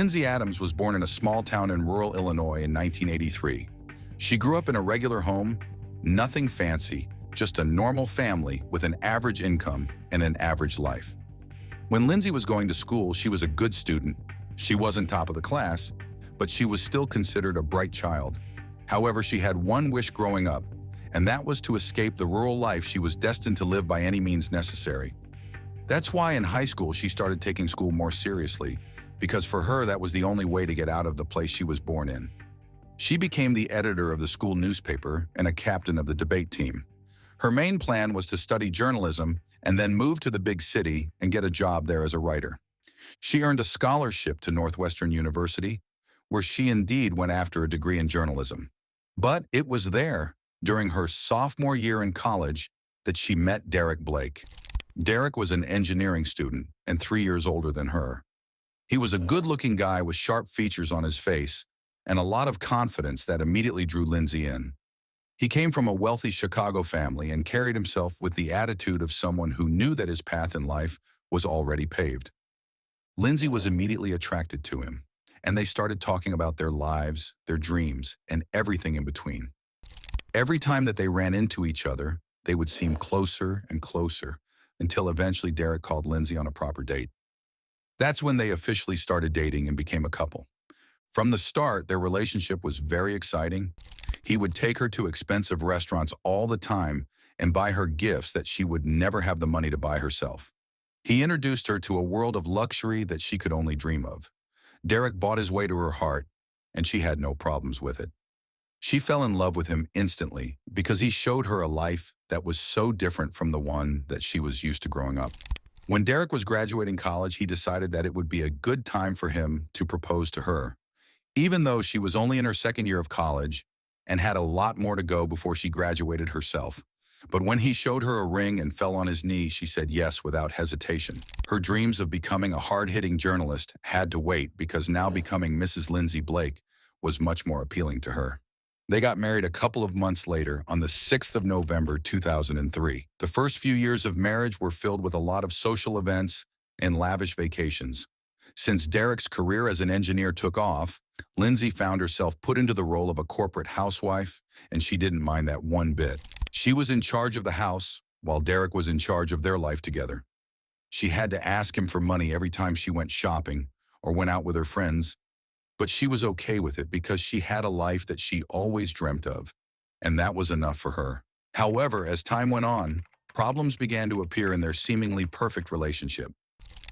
Lindsay Adams was born in a small town in rural Illinois in 1983. She grew up in a regular home, nothing fancy, just a normal family with an average income and an average life. When Lindsay was going to school, she was a good student. She wasn't top of the class, but she was still considered a bright child. However, she had one wish growing up, and that was to escape the rural life she was destined to live by any means necessary. That's why in high school she started taking school more seriously, because for her that was the only way to get out of the place she was born in. She became the editor of the school newspaper and a captain of the debate team. Her main plan was to study journalism and then move to the big city and get a job there as a writer. She earned a scholarship to Northwestern University, where she indeed went after a degree in journalism. But it was there, during her sophomore year in college, that she met Derek Blake. Derek was an engineering student and 3 years older than her. He was a good-looking guy with sharp features on his face and a lot of confidence that immediately drew Lindsay in. He came from a wealthy Chicago family and carried himself with the attitude of someone who knew that his path in life was already paved. Lindsay was immediately attracted to him, and they started talking about their lives, their dreams, and everything in between. Every time that they ran into each other, they would seem closer and closer, until eventually Derek called Lindsay on a proper date. That's when they officially started dating and became a couple. From the start, their relationship was very exciting. He would take her to expensive restaurants all the time and buy her gifts that she would never have the money to buy herself. He introduced her to a world of luxury that she could only dream of. Derek bought his way to her heart, and she had no problems with it. She fell in love with him instantly because he showed her a life that was so different from the one that she was used to growing up. When Derek was graduating college, he decided that it would be a good time for him to propose to her. Even though she was only in her second year of college and had a lot more to go before she graduated herself. But when he showed her a ring and fell on his knees, she said yes without hesitation. Her dreams of becoming a hard-hitting journalist had to wait because now becoming Mrs. Lindsay Blake was much more appealing to her. They got married a couple of months later on the 6th of November, 2003. The first few years of marriage were filled with a lot of social events and lavish vacations. Since Derek's career as an engineer took off, Lindsay found herself put into the role of a corporate housewife, and she didn't mind that one bit. She was in charge of the house, while Derek was in charge of their life together. She had to ask him for money every time she went shopping or went out with her friends, but she was okay with it because she had a life that she always dreamt of, and that was enough for her. However, as time went on, problems began to appear in their seemingly perfect relationship.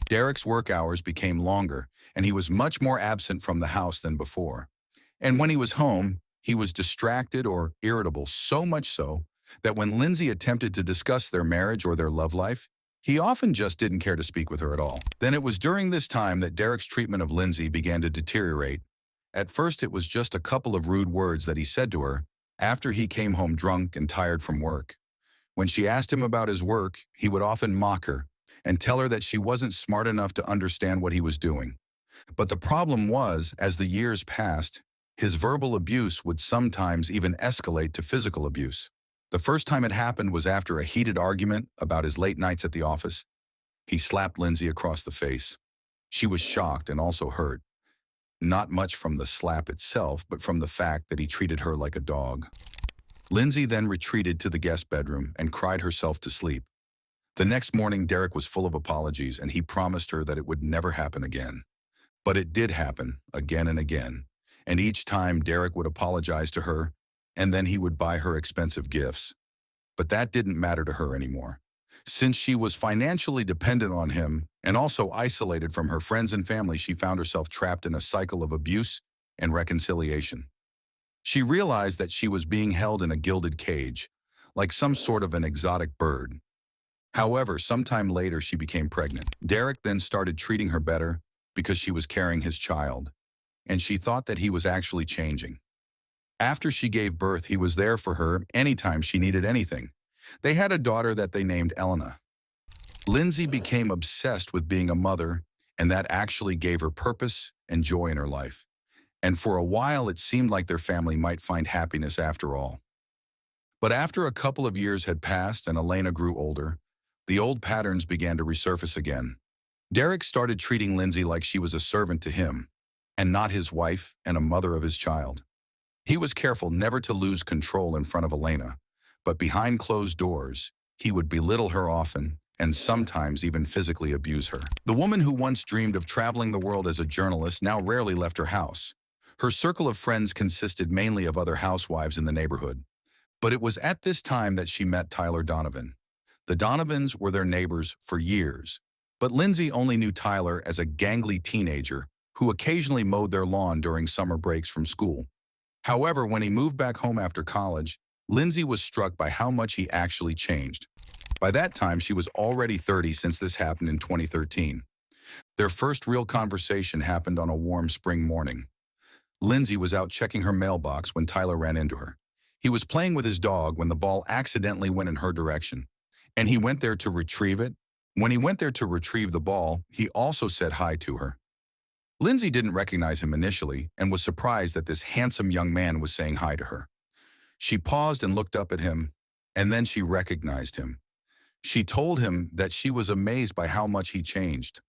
Derek's work hours became longer, and he was much more absent from the house than before. And when he was home, he was distracted or irritable, so much so that when Lindsay attempted to discuss their marriage or their love life, he often just didn't care to speak with her at all. Then it was during this time that Derek's treatment of Lindsay began to deteriorate. At first, it was just a couple of rude words that he said to her after he came home drunk and tired from work. When she asked him about his work, he would often mock her and tell her that she wasn't smart enough to understand what he was doing. But the problem was, as the years passed, his verbal abuse would sometimes even escalate to physical abuse. The first time it happened was after a heated argument about his late nights at the office. He slapped Lindsay across the face. She was shocked and also hurt. Not much from the slap itself, but from the fact that he treated her like a dog. Lindsay then retreated to the guest bedroom and cried herself to sleep. The next morning, Derek was full of apologies, and he promised her that it would never happen again. But it did happen again and again, and each time Derek would apologize to her, and then he would buy her expensive gifts. But that didn't matter to her anymore. Since she was financially dependent on him and also isolated from her friends and family, she found herself trapped in a cycle of abuse and reconciliation. She realized that she was being held in a gilded cage, like some sort of an exotic bird. However, sometime later she became pregnant. Derek then started treating her better because she was carrying his child, and she thought that he was actually changing. After she gave birth, he was there for her anytime she needed anything. They had a daughter that they named Elena. Lindsay became obsessed with being a mother, and that actually gave her purpose and joy in her life. And for a while, it seemed like their family might find happiness after all. But after a couple of years had passed and Elena grew older, the old patterns began to resurface again. Derek started treating Lindsay like she was a servant to him. and not his wife and a mother of his child. He was careful never to lose control in front of Elena, but behind closed doors, he would belittle her often and sometimes even physically abuse her. The woman who once dreamed of traveling the world as a journalist now rarely left her house. Her circle of friends consisted mainly of other housewives in the neighborhood. But it was at this time that she met Tyler Donovan. The Donovans were their neighbors for years, but Lindsay only knew Tyler as a gangly teenager who occasionally mowed their lawn during summer breaks from school. However, when he moved back home after college, Lindsay was struck by how much he actually changed. By that time, she was already 30 since this happened in 2013. Their first real conversation happened on a warm spring morning. Lindsay was out checking her mailbox when Tyler ran into her. He was playing with his dog when the ball accidentally went in her direction, and he went there to retrieve it. When he went there to retrieve the ball, he also said hi to her. Lindsay didn't recognize him initially and was surprised that this handsome young man was saying hi to her. She paused and looked up at him, and then she recognized him. She told him that she was amazed by how much he changed.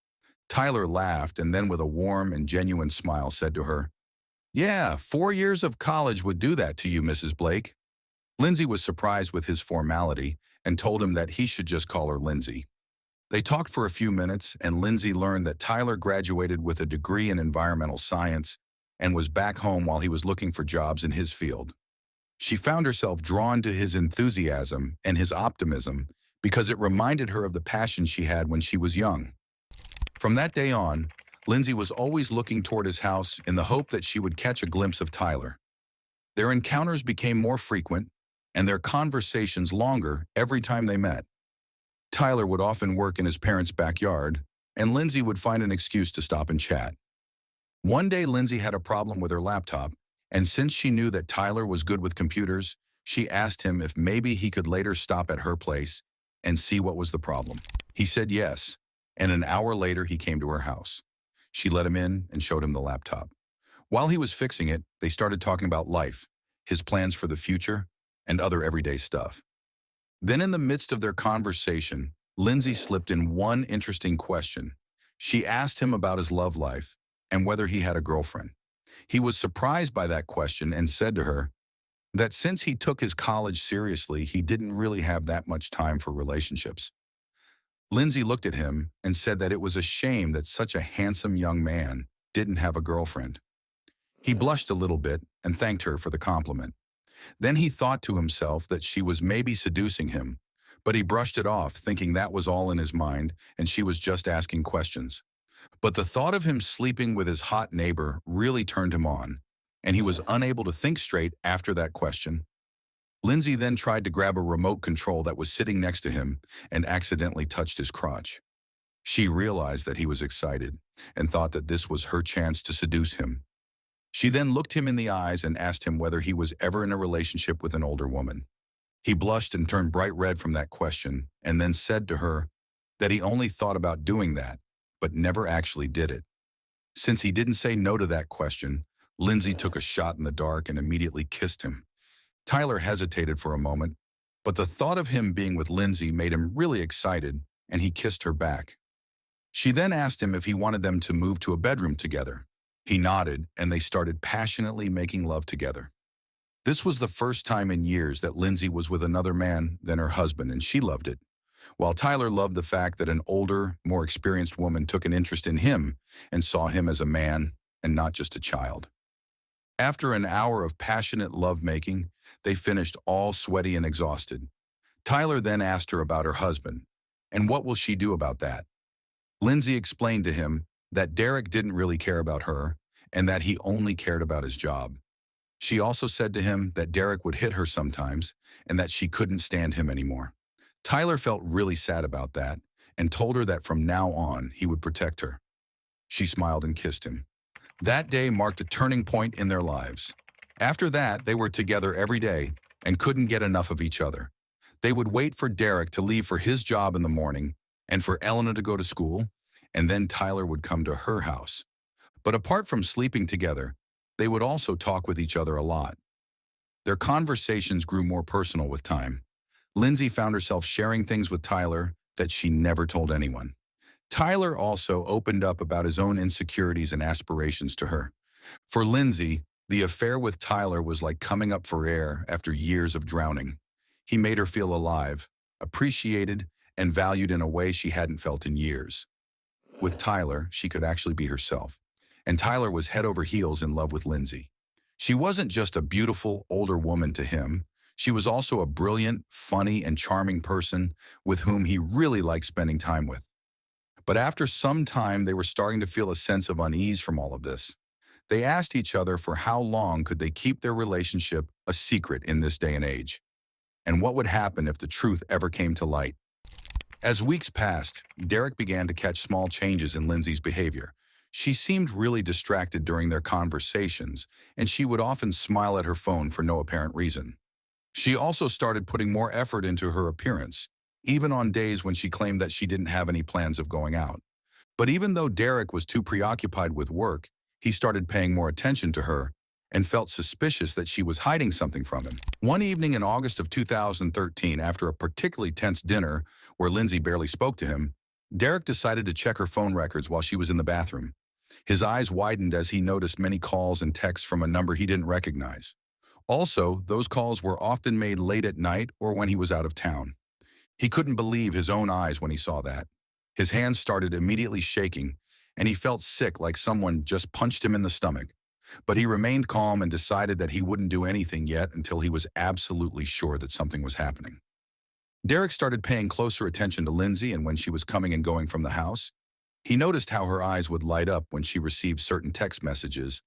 Tyler laughed and then with a warm and genuine smile said to her, "Yeah, 4 years of college would do that to you, Mrs. Blake." Lindsay was surprised with his formality and told him that he should just call her Lindsay. They talked for a few minutes, and Lindsay learned that Tyler graduated with a degree in environmental science and was back home while he was looking for jobs in his field. She found herself drawn to his enthusiasm and his optimism because it reminded her of the passion she had when she was young. From that day on, Lindsay was always looking toward his house in the hope that she would catch a glimpse of Tyler. Their encounters became more frequent, and their conversations longer every time they met. Tyler would often work in his parents' backyard, and Lindsay would find an excuse to stop and chat. One day, Lindsay had a problem with her laptop, and since she knew that Tyler was good with computers, she asked him if maybe he could later stop at her place and see what was the problem. He said yes, and an hour later he came to her house. She let him in and showed him the laptop. While he was fixing it, they started talking about life, his plans for the future, and other everyday stuff. Then in the midst of their conversation, Lindsay slipped in one interesting question. She asked him about his love life and whether he had a girlfriend. He was surprised by that question and said to her that since he took his college seriously, he didn't really have that much time for relationships. Lindsay looked at him and said that it was a shame that such a handsome young man didn't have a girlfriend. He blushed a little bit and thanked her for the compliment. Then he thought to himself that she was maybe seducing him, but he brushed it off, thinking that was all in his mind and she was just asking questions. But the thought of him sleeping with his hot neighbor really turned him on, and he was unable to think straight after that question. Lindsay then tried to grab a remote control that was sitting next to him and accidentally touched his crotch. She realized that he was excited and thought that this was her chance to seduce him. She then looked him in the eyes and asked him whether he was ever in a relationship with an older woman. He blushed and turned bright red from that question and then said to her that he only thought about doing that, but never actually did it. Since he didn't say no to that question, Lindsay took a shot in the dark and immediately kissed him. Tyler hesitated for a moment, but the thought of him being with Lindsay made him really excited, and he kissed her back. She then asked him if he wanted them to move to a bedroom together. He nodded, and they started passionately making love together. This was the first time in years that Lindsay was with another man than her husband, and she loved it. While Tyler loved the fact that an older, more experienced woman took an interest in him and saw him as a man and not just a child. After an hour of passionate lovemaking, they finished all sweaty and exhausted. Tyler then asked her about her husband, and what will she do about that? Lindsay explained to him that Derek didn't really care about her and that he only cared about his job. She also said to him that Derek would hit her sometimes and that she couldn't stand him anymore. Tyler felt really sad about that and told her that from now on he would protect her. She smiled and kissed him. That day marked a turning point in their lives. After that, they were together every day and couldn't get enough of each other. They would wait for Derek to leave for his job in the morning and for Elena to go to school, and then Tyler would come to her house. But apart from sleeping together, they would also talk with each other a lot. Their conversations grew more personal with time. Lindsay found herself sharing things with Tyler that she never told anyone. Tyler also opened up about his own insecurities and aspirations to her. For Lindsay, the affair with Tyler was like coming up for air after years of drowning. He made her feel alive, appreciated, and valued in a way she hadn't felt in years. With Tyler, she could actually be herself. And Tyler was head over heels in love with Lindsay. She wasn't just a beautiful, older woman to him. She was also a brilliant, funny, and charming person with whom he really liked spending time with. But after some time, they were starting to feel a sense of unease from all of this. They asked each other for how long could they keep their relationship a secret in this day and age, and what would happen if the truth ever came to light. As weeks passed, Derek began to catch small changes in Lindsay's behavior. She seemed really distracted during their conversations, and she would often smile at her phone for no apparent reason. She also started putting more effort into her appearance, even on days when she claimed that she didn't have any plans of going out. But even though Derek was too preoccupied with work, he started paying more attention to her and felt suspicious that she was hiding something from him. One evening in August of 2013, after a particularly tense dinner where Lindsay barely spoke to him, Derek decided to check her phone records while she was in the bathroom. His eyes widened as he noticed many calls and texts from a number he didn't recognize. Also, those calls were often made late at night or when he was out of town. He couldn't believe his own eyes when he saw that. His hands started immediately shaking, and he felt sick like someone just punched him in the stomach. But he remained calm and decided that he wouldn't do anything yet until he was absolutely sure that something was happening. Derek started paying closer attention to Lindsay, and when she was coming and going from the house, he noticed how her eyes would light up when she received certain text messages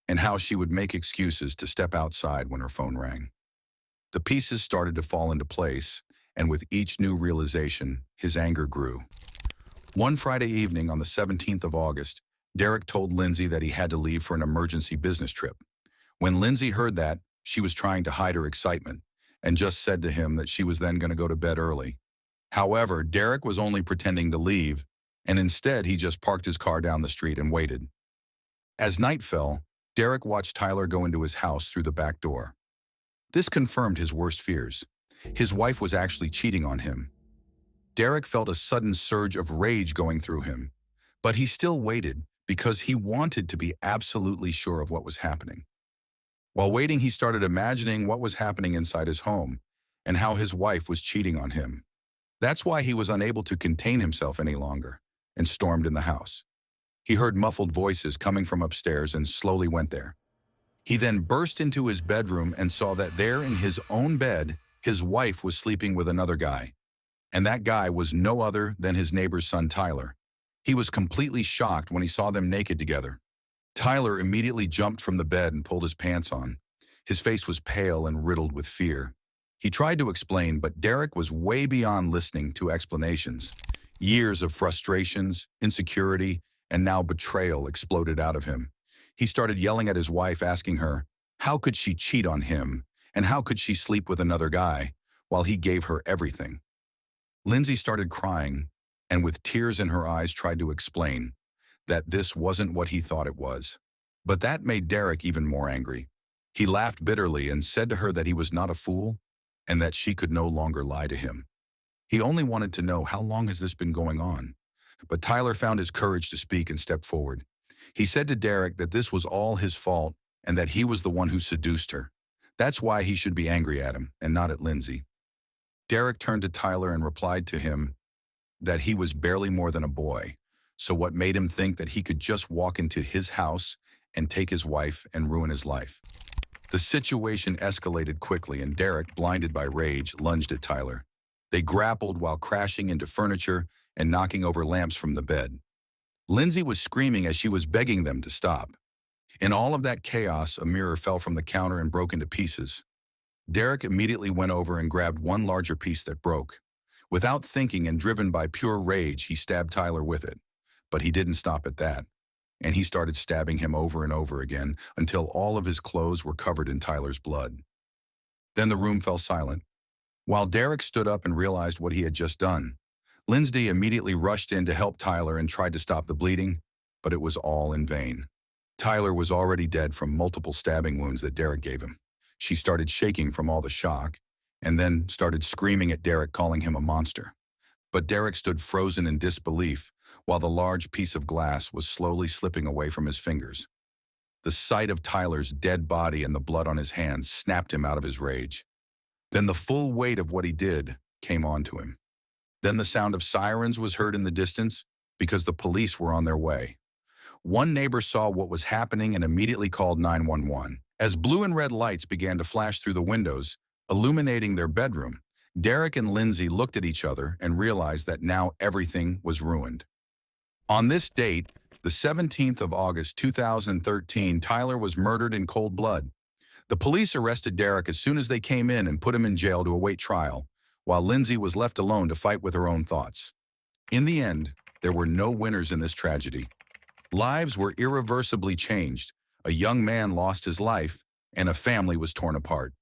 and how she would make excuses to step outside when her phone rang. The pieces started to fall into place, and with each new realization, his anger grew. One Friday evening on the 17th of August, Derek told Lindsay that he had to leave for an emergency business trip. When Lindsay heard that, she was trying to hide her excitement and just said to him that she was then going to go to bed early. However, Derek was only pretending to leave, and instead he just parked his car down the street and waited. As night fell, Derek watched Tyler go into his house through the back door. This confirmed his worst fears. His wife was actually cheating on him. Derek felt a sudden surge of rage going through him, but he still waited because he wanted to be absolutely sure of what was happening. While waiting, he started imagining what was happening inside his home and how his wife was cheating on him. That's why he was unable to contain himself any longer and stormed in the house. He heard muffled voices coming from upstairs and slowly went there. He then burst into his bedroom and saw that there in his own bed, his wife was sleeping with another guy. And that guy was no other than his neighbor's son, Tyler. He was completely shocked when he saw them naked together. Tyler immediately jumped from the bed and pulled his pants on. His face was pale and riddled with fear. He tried to explain, but Derek was way beyond listening to explanations. Years of frustrations, insecurity, and now betrayal exploded out of him. He started yelling at his wife, asking her, how could she cheat on him, and how could she sleep with another guy, while he gave her everything? Lindsay started crying, and with tears in her eyes tried to explain that this wasn't what he thought it was. But that made Derek even more angry. He laughed bitterly and said to her that he was not a fool and that she could no longer lie to him. He only wanted to know, how long has this been going on? But Tyler found his courage to speak and stepped forward. He said to Derek that this was all his fault and that he was the one who seduced her. That's why he should be angry at him and not at Lindsay. Derek turned to Tyler and replied to him that he was barely more than a boy, so what made him think that he could just walk into his house and take his wife and ruin his life? The situation escalated quickly, and Derek, blinded by rage, lunged at Tyler. They grappled while crashing into furniture and knocking over lamps from the bed. Lindsay was screaming as she was begging them to stop. In all of that chaos, a mirror fell from the counter and broke into pieces. Derek immediately went over and grabbed one larger piece that broke. Without thinking and driven by pure rage, he stabbed Tyler with it. But he didn't stop at that, and he started stabbing him over and over again until all of his clothes were covered in Tyler's blood. Then the room fell silent. While Derek stood up and realized what he had just done, Lindsay immediately rushed in to help Tyler and tried to stop the bleeding, but it was all in vain. Tyler was already dead from multiple stabbing wounds that Derek gave him. She started shaking from all the shock, and then started screaming at Derek, calling him a monster. But Derek stood frozen in disbelief while the large piece of glass was slowly slipping away from his fingers. The sight of Tyler's dead body and the blood on his hands snapped him out of his rage. Then the full weight of what he did came onto him. Then the sound of sirens was heard in the distance because the police were on their way. One neighbor saw what was happening and immediately called 911. As blue and red lights began to flash through the windows, illuminating their bedroom, Derek and Lindsay looked at each other and realized that now everything was ruined. On this date, the 17th of August 2013, Tyler was murdered in cold blood. The police arrested Derek as soon as they came in and put him in jail to await trial, while Lindsay was left alone to fight with her own thoughts. In the end, there were no winners in this tragedy. Lives were irreversibly changed, a young man lost his life, and a family was torn apart.